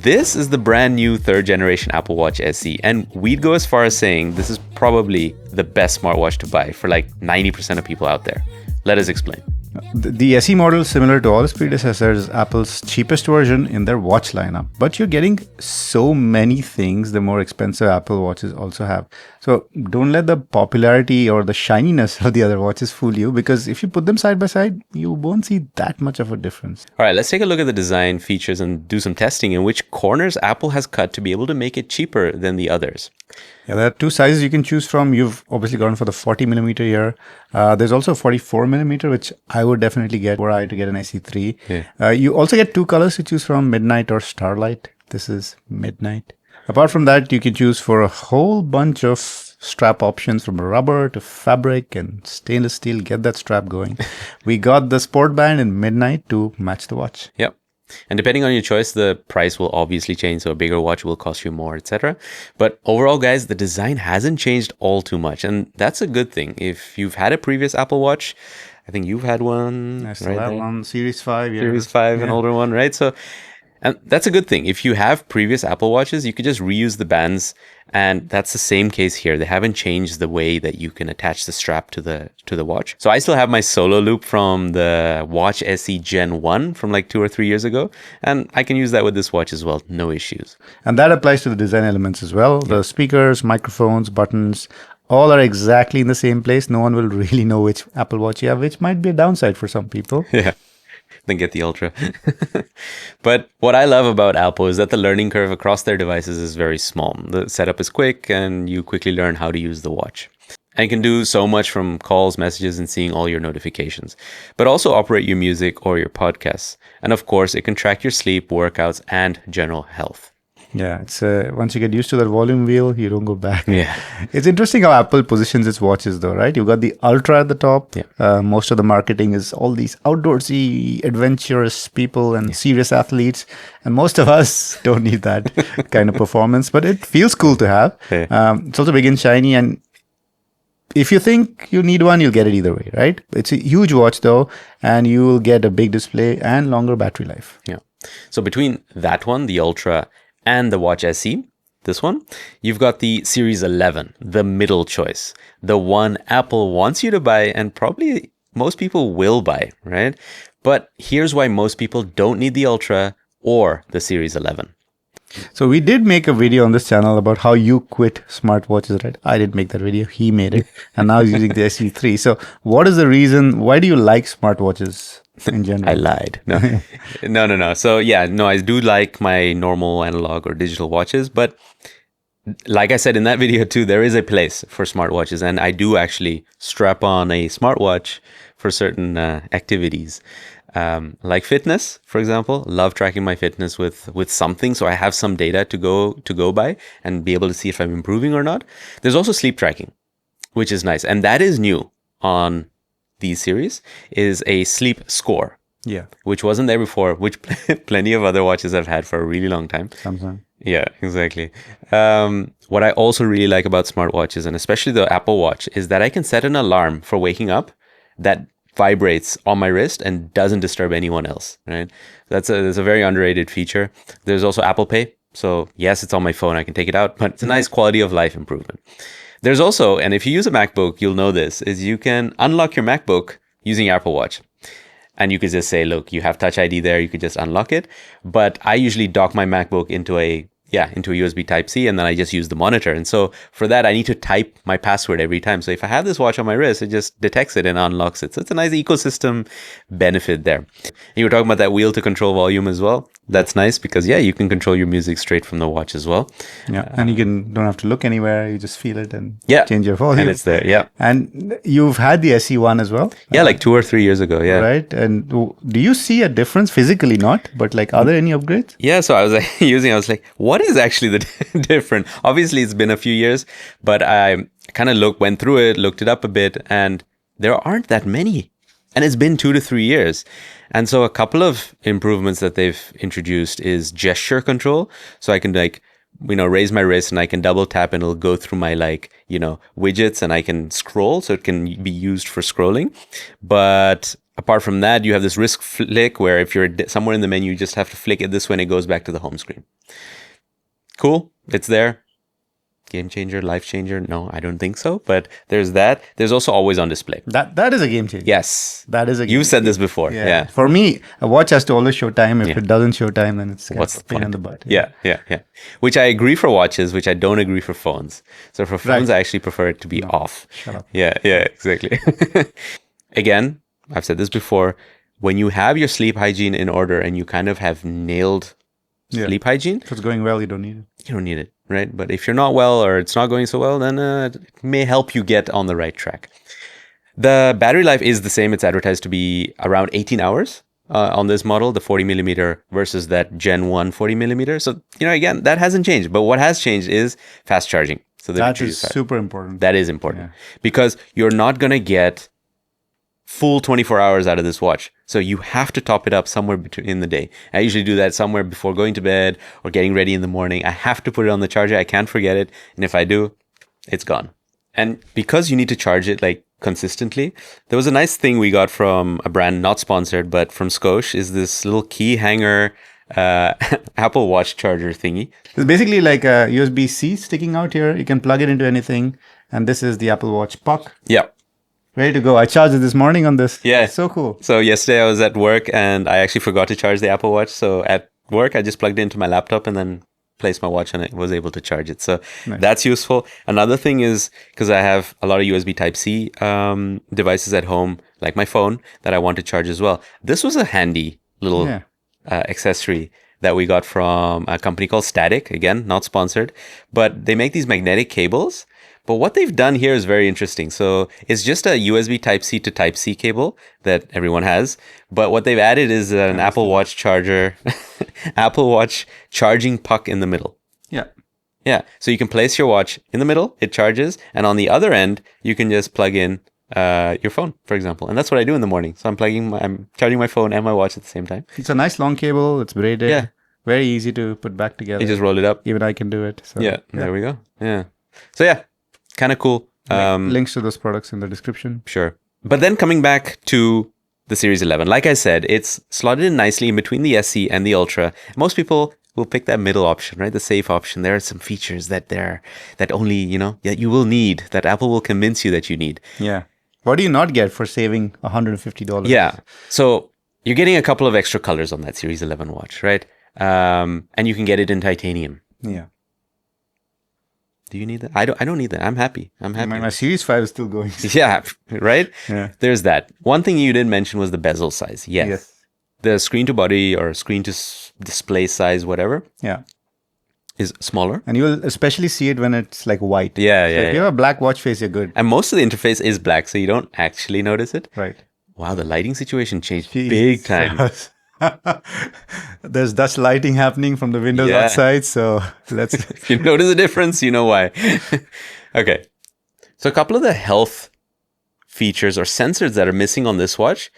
this is the brand new 3rd generation Apple Watch SE. And we'd go as far as saying this is probably the best smartwatch to buy for like 90% of people out there. Let us explain. The SE model, similar to all its predecessors, is Apple's cheapest version in their watch lineup. But you're getting so many things the more expensive Apple Watches also have. So don't let the popularity or the shininess of the other watches fool you, because if you put them side by side, you won't see that much of a difference. All right, let's take a look at the design features and do some testing in which corners Apple has cut to be able to make it cheaper than the others. Yeah, there are 2 sizes you can choose from. You've obviously gone for the 40 millimeter here. There's also a 44 millimeter, which I would definitely get were I to get an SE3. Yeah. You also get 2 colors to choose from, Midnight or Starlight. This is Midnight. Apart from that, you can choose for a whole bunch of strap options from rubber to fabric and stainless steel. Get that strap going. We got the sport band in Midnight to match the watch. Yep. And depending on your choice, the price will obviously change. So a bigger watch will cost you more, etc. But overall, guys, the design hasn't changed all too much. And that's a good thing. If you've had a previous Apple Watch, I think you've had one. I still have one, Series 5. Series 5, an older one, right? So, and that's a good thing. If you have previous Apple Watches, you could just reuse the bands. And that's the same case here. They haven't changed the way that you can attach the strap to the watch. So I still have my solo loop from the Watch SE Gen 1 from like 2 or 3 years ago. And I can use that with this watch as well. No issues. And that applies to the design elements as well. The speakers, microphones, buttons, all are exactly in the same place. No one will really know which Apple Watch you have, which might be a downside for some people. Yeah. Then get the Ultra. But what I love about Apple is that the learning curve across their devices is very small. The setup is quick and you quickly learn how to use the watch. And you can do so much from calls, messages, and seeing all your notifications. But also operate your music or your podcasts. And of course, it can track your sleep, workouts, and general health. Yeah, it's once you get used to that volume wheel, you don't go back. Yeah. It's interesting how Apple positions its watches though, right? You've got the Ultra at the top. Yeah. Most of the marketing is all these outdoorsy, adventurous people and serious athletes. And most of us don't need that kind of performance, but it feels cool to have. Yeah. It's also big and shiny, and if you think you need one, you'll get it either way, right? It's a huge watch though, and you will get a big display and longer battery life. Yeah. So between that one, the Ultra, and the Watch SE, this one, you've got the Series 11, the middle choice, the one Apple wants you to buy and probably most people will buy, right? But here's why most people don't need the Ultra or the Series 11. So we did make a video on this channel about how you quit smartwatches, right? I didn't make that video. He made it. And now he's using the SE3. So what is the reason? Why do you like smartwatches in general? I lied. No. So yeah, no, I do like my normal analog or digital watches. But like I said in that video too, there is a place for smartwatches. And I do actually strap on a smartwatch for certain activities. Like fitness, for example. Love tracking my fitness with something, so I have some data to go by and be able to see if I'm improving or not. There's also sleep tracking, which is nice, and that is new on these series. Is a sleep score, which wasn't there before, which plenty of other watches have had for a really long time. Samsung. Yeah, exactly. What I also really like about smartwatches, and especially the Apple Watch, is that I can set an alarm for waking up that vibrates on my wrist and doesn't disturb anyone else, right? That's a very underrated feature. There's also Apple Pay. So yes, it's on my phone. I can take it out, but it's a nice quality of life improvement. There's also, and if you use a MacBook, you'll know this, is you can unlock your MacBook using your Apple Watch. And you could just say, look, you have Touch ID there. You could just unlock it. But I usually dock my MacBook into a USB Type-C, and then I just use the monitor. And so for that, I need to type my password every time. So if I have this watch on my wrist, it just detects it and unlocks it. So it's a nice ecosystem benefit there. And you were talking about that wheel to control volume as well. That's nice because, you can control your music straight from the watch as well. Yeah, and you don't have to look anywhere. You just feel it and change your volume. And it's there, yeah. And you've had the SE1 as well? Yeah, like 2 or 3 years ago, yeah. Right. And do you see a difference physically, not? But like, are there any upgrades? Yeah, so I was I was like, what is actually the different? Obviously, it's been a few years, but I kind of went through it, looked it up a bit, and there aren't that many. And it's been 2 to 3 years. And so a couple of improvements that they've introduced is gesture control. So I can raise my wrist and I can double tap and it'll go through my widgets and I can scroll. So it can be used for scrolling. But Apart from that, you have this wrist flick where if you're somewhere in the menu, you just have to flick it this way and it goes back to the home screen. Cool. It's there. Game changer, life changer? No, I don't think so. But there's that. There's also always on display. That is a game changer. Yes. That is a game You said this before. Yeah. For me, a watch has to always show time. If it doesn't show time, then it's What's the pain point? in the butt. Yeah. Which I agree for watches, which I don't agree for phones. So for phones, I actually prefer it to be off. Shut up. Yeah, exactly. Again, I've said this before. When you have your sleep hygiene in order and you kind of have nailed sleep hygiene, If it's going well, you don't need it. you don't need it, right? But if you're not well or it's not going so well, then it may help you get on the right track. The battery life is the same. It's advertised to be around 18 hours on this model, the 40 millimeter versus that Gen 1 40 millimeter. So, again, that hasn't changed. But what has changed is fast charging. So That is super important. That is important because you're not going to get full 24 hours out of this watch. So you have to top it up somewhere in the day. I usually do that somewhere before going to bed or getting ready in the morning. I have to put it on the charger. I can't forget it. And if I do, it's gone. And because you need to charge it like consistently, there was a nice thing we got from a brand not sponsored, but from Scosche, is this little key hanger Apple Watch charger thingy. It's basically like a USB-C sticking out here. You can plug it into anything. And this is the Apple Watch puck. Yeah. Ready to go. I charged it this morning on this. Yeah. So cool. So yesterday I was at work and I actually forgot to charge the Apple Watch. So at work, I just plugged it into my laptop and then placed my watch and it was able to charge it. So that's useful. Another thing is, because I have a lot of USB Type-C devices at home, like my phone, that I want to charge as well. This was a handy little accessory that we got from a company called Static. Again, not sponsored, but they make these magnetic cables. But what they've done here is very interesting. So it's just a USB Type-C to Type-C cable that everyone has. But what they've added is an Apple Watch charger, Apple Watch charging puck in the middle. Yeah. Yeah. So you can place your watch in the middle, it charges. And on the other end, you can just plug in your phone, for example. And that's what I do in the morning. So I'm charging my phone and my watch at the same time. It's a nice long cable. It's braided. Yeah. Very easy to put back together. You just roll it up. Even I can do it. So, There we go. Yeah. So yeah. Kind of cool. Links to those products in the description. Sure. But then coming back to the Series 11, like I said, it's slotted in nicely in between the SE and the Ultra. Most people will pick that middle option, right? The safe option. There are some features that only, that you will need, that Apple will convince you that you need. Yeah. What do you not get for saving $150? Yeah. So you're getting a couple of extra colors on that Series 11 watch, right? And you can get it in titanium. Yeah. Do you need that? I don't need that. I'm happy. My Series 5 is still going. Yeah, right? Yeah. There's that. One thing you didn't mention was the bezel size. Yes. The screen to body or screen to display size, whatever. Yeah. Is smaller. And you will especially see it when it's like white. Yeah. If you have a black watch face, you're good. And most of the interface is black, so you don't actually notice it. Right. Wow, the lighting situation changed big time. There's Dutch lighting happening from the windows outside, so let's... If you notice a difference, you know why. Okay. So a couple of the health features or sensors that are missing on this watch,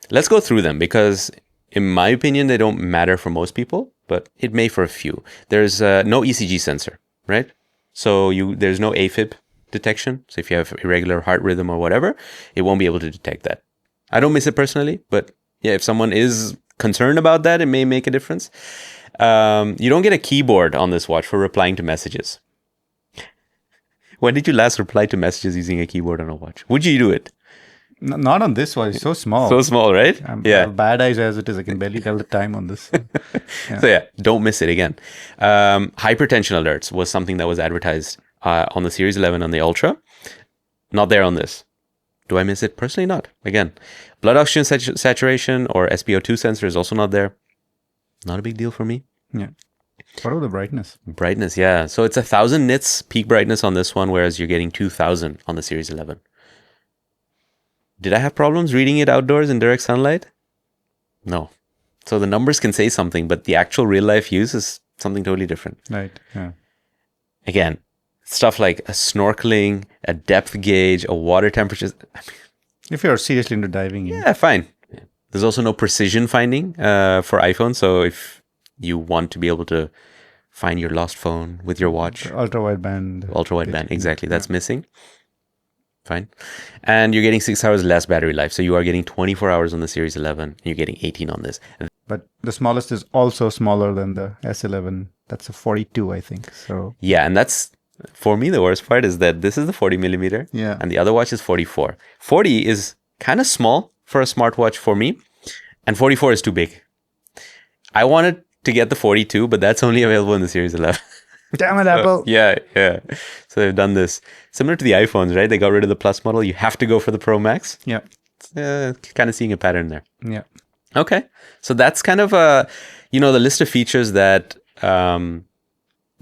let's go through them because in my opinion, they don't matter for most people, but it may for a few. There's no ECG sensor, right? So there's no AFib detection. So if you have irregular heart rhythm or whatever, it won't be able to detect that. I don't miss it personally, but yeah, if someone is concerned about that, it may make a difference. You don't get a keyboard on this watch for replying to messages. When did you last reply to messages using a keyboard on a watch? Would you do it? Not on this watch. It's so small. So small, right? I have bad eyes as it is. I can barely tell the time on this. So yeah, don't miss it again. Hypertension alerts was something that was advertised on the Series 11 on the Ultra. Not there on this. Do I miss it? Personally, not. Again, blood oxygen saturation or SpO2 sensor is also not there. Not a big deal for me. Yeah. What about the brightness? Brightness, yeah. So it's 1,000 nits peak brightness on this one, whereas you're getting 2,000 on the Series 11. Did I have problems reading it outdoors in direct sunlight? No. So the numbers can say something, but the actual real life use is something totally different. Right. Yeah. Again, stuff like a snorkeling, a depth gauge, a water temperature. If you're seriously into diving. Yeah, fine. There's also no precision finding for iPhone. So if you want to be able to find your lost phone with your watch. Ultra wideband. Ultra wideband, exactly. That's missing. Fine. And you're getting 6 hours less battery life. So you are getting 24 hours on the Series 11 and you're getting 18 on this. But the smallest is also smaller than the S11. That's a 42, I think. So yeah, and that's, for me, the worst part is that this is the 40 millimeter. Yeah. And the other watch is 44. 40 is kind of small for a smartwatch for me. And 44 is too big. I wanted to get the 42, but that's only available in the Series 11. Damn it, Apple. Yeah. So they've done this similar to the iPhones, right? They got rid of the Plus model. You have to go for the Pro Max. Yeah. Kind of seeing a pattern there. Yeah. Okay. So that's kind of the list of features that the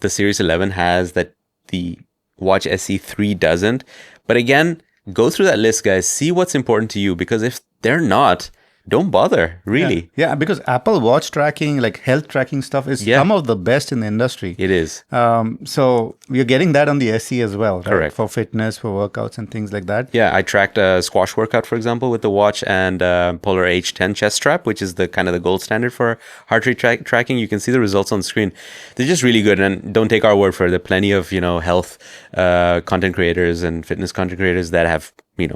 Series 11 has that the Watch SE3 doesn't. But again, go through that list, guys. See what's important to you, because if they're not, don't bother, really. Yeah, because Apple Watch tracking, like health tracking stuff, is some of the best in the industry. It is. So you're getting that on the SE as well, right? Correct. For fitness, for workouts and things like that. Yeah, I tracked a squash workout, for example, with the watch and Polar H10 chest strap, which is the kind of the gold standard for heart rate tracking. You can see the results on screen. They're just really good. And don't take our word for it. There are plenty of, health content creators and fitness content creators that have,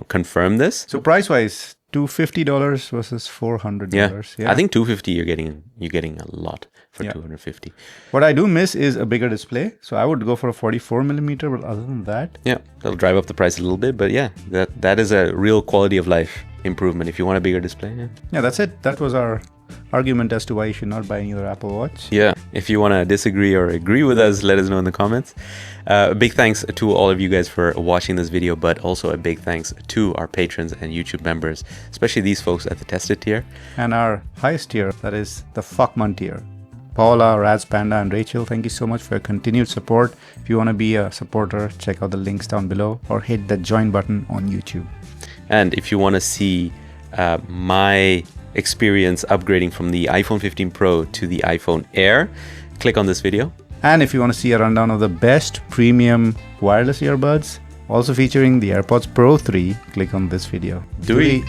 confirmed this. So price-wise, $250 versus $400. Yeah. I think $250 you're getting a lot for $250. What I do miss is a bigger display. So I would go for a 44 millimeter, but other than that, yeah, that'll drive up the price a little bit, but yeah, that is a real quality of life improvement if you want a bigger display. Yeah, that's it. That was our argument as to why you should not buy another Apple Watch. Yeah, if you want to disagree or agree with us, let us know in the comments. A big thanks to all of you guys for watching this video, but also a big thanks to our patrons and YouTube members, especially these folks at the tested tier. And our highest tier, that is the Fuckman tier. Paula, Raz Panda, and Rachel, thank you so much for your continued support. If you want to be a supporter, check out the links down below or hit the join button on YouTube. And if you want to see my experience upgrading from the iPhone 15 Pro to the iPhone Air, click on this video. And if you want to see a rundown of the best premium wireless earbuds, also featuring the AirPods Pro 3, click on this video. Do we?